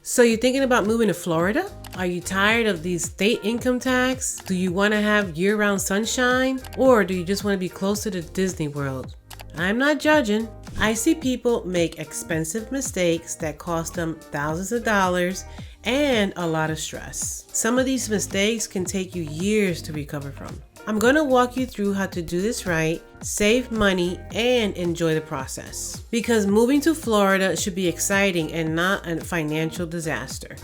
So you're thinking about moving to Florida? Are you tired of these state income tax? Do you want to have year-round sunshine? Or do you just want to be closer to Disney World? I'm not judging. I see people make expensive mistakes that cost them thousands of dollars and a lot of stress. Some of these mistakes can take you years to recover from. I'm going to walk you through how to do this right, save money, and enjoy the process. Because moving to Florida should be exciting and not a financial disaster.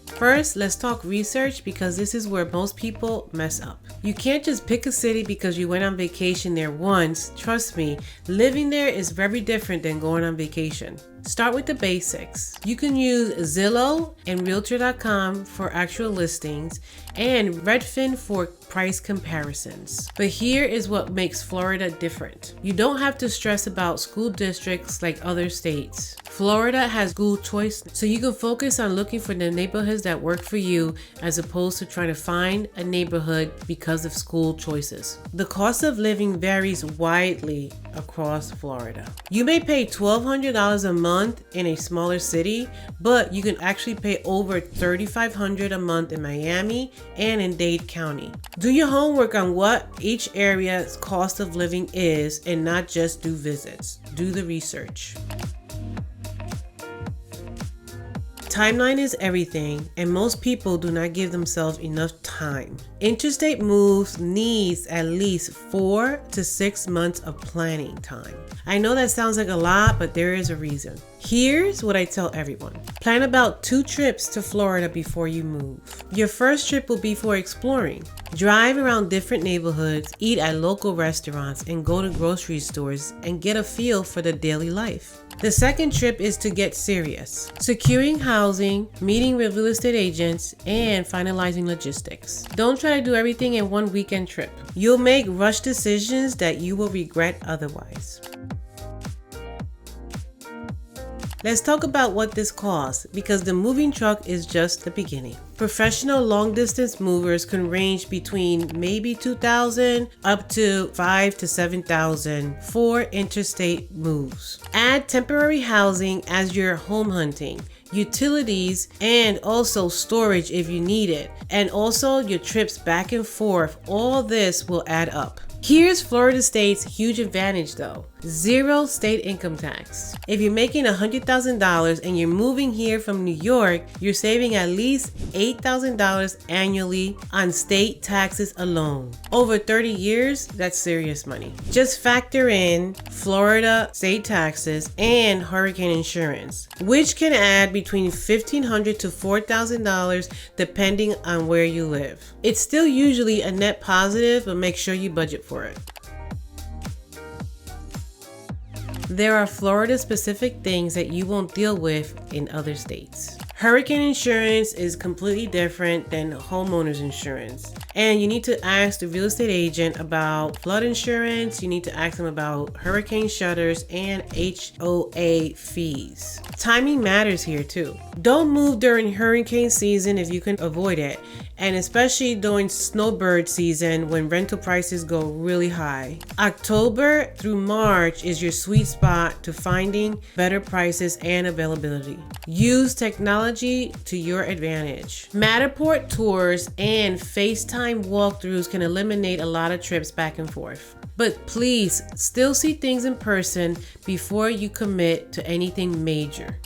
First, let's talk research because this is where most people mess up. You can't just pick a city because you went on vacation there once. Trust me, living there is very different than going on vacation. Start with the basics. You can use Zillow and Realtor.com for actual listings and Redfin for price comparisons. But here is what makes Florida different. You don't have to stress about school districts like other states. Florida has school choice, so you can focus on looking for the neighborhoods that work for you as opposed to trying to find a neighborhood because of school choices. The cost of living varies widely across Florida. You may pay $1,200 a month in a smaller city, but you can actually pay over $3,500 a month in Miami and in Dade County. Do your homework on what each area's cost of living is and not just do visits. Do the research. Timeline is everything, and most people do not give themselves enough time. Interstate moves needs at least 4 to 6 months of planning time. I know that sounds like a lot, but there is a reason. Here's what I tell everyone. Plan about 2 trips to Florida before you move. Your first trip will be for exploring. Drive around different neighborhoods, eat at local restaurants, and go to grocery stores and get a feel for the daily life. The second trip is to get serious. Securing housing, meeting with real estate agents, and finalizing logistics. Don't try to do everything in one weekend trip. You'll make rushed decisions that you will regret otherwise. Let's talk about what this costs because the moving truck is just the beginning. Professional long distance movers can range between maybe $2,000 up to $5,000 to $7,000 for interstate moves. Add temporary housing as you're home hunting, utilities, and also storage if you need it, and also your trips back and forth. All this will add up. Here's Florida State's huge advantage though. 0 state income tax. If you're making $100,000 and you're moving here from New York, you're saving at least $8,000 annually on state taxes alone. Over 30 years, that's serious money. Just factor in Florida state taxes and hurricane insurance, which can add between $1,500 to $4,000 depending on where you live. It's still usually a net positive, but make sure you budget for it. There are Florida-specific things that you won't deal with in other states. Hurricane insurance is completely different than homeowners insurance. And you need to ask the real estate agent about flood insurance. You need to ask them about hurricane shutters and HOA fees. Timing matters here too. Don't move during hurricane season if you can avoid it. And especially during snowbird season when rental prices go really high. October through March is your sweet spot to finding better prices and availability. Use technology to your advantage. Matterport tours and FaceTime walkthroughs can eliminate a lot of trips back and forth. But please still see things in person before you commit to anything major.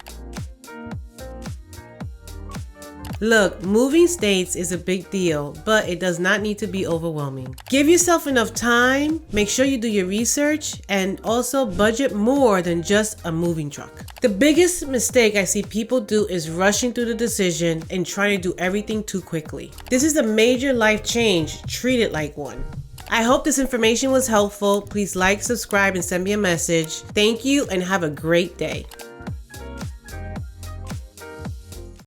Look, moving states is a big deal, but it does not need to be overwhelming. Give yourself enough time, make sure you do your research, and also budget more than just a moving truck. The biggest mistake I see people do is rushing through the decision and trying to do everything too quickly. This is a major life change. Treat it like one. I hope this information was helpful. Please like, subscribe, and send me a message. Thank you and have a great day.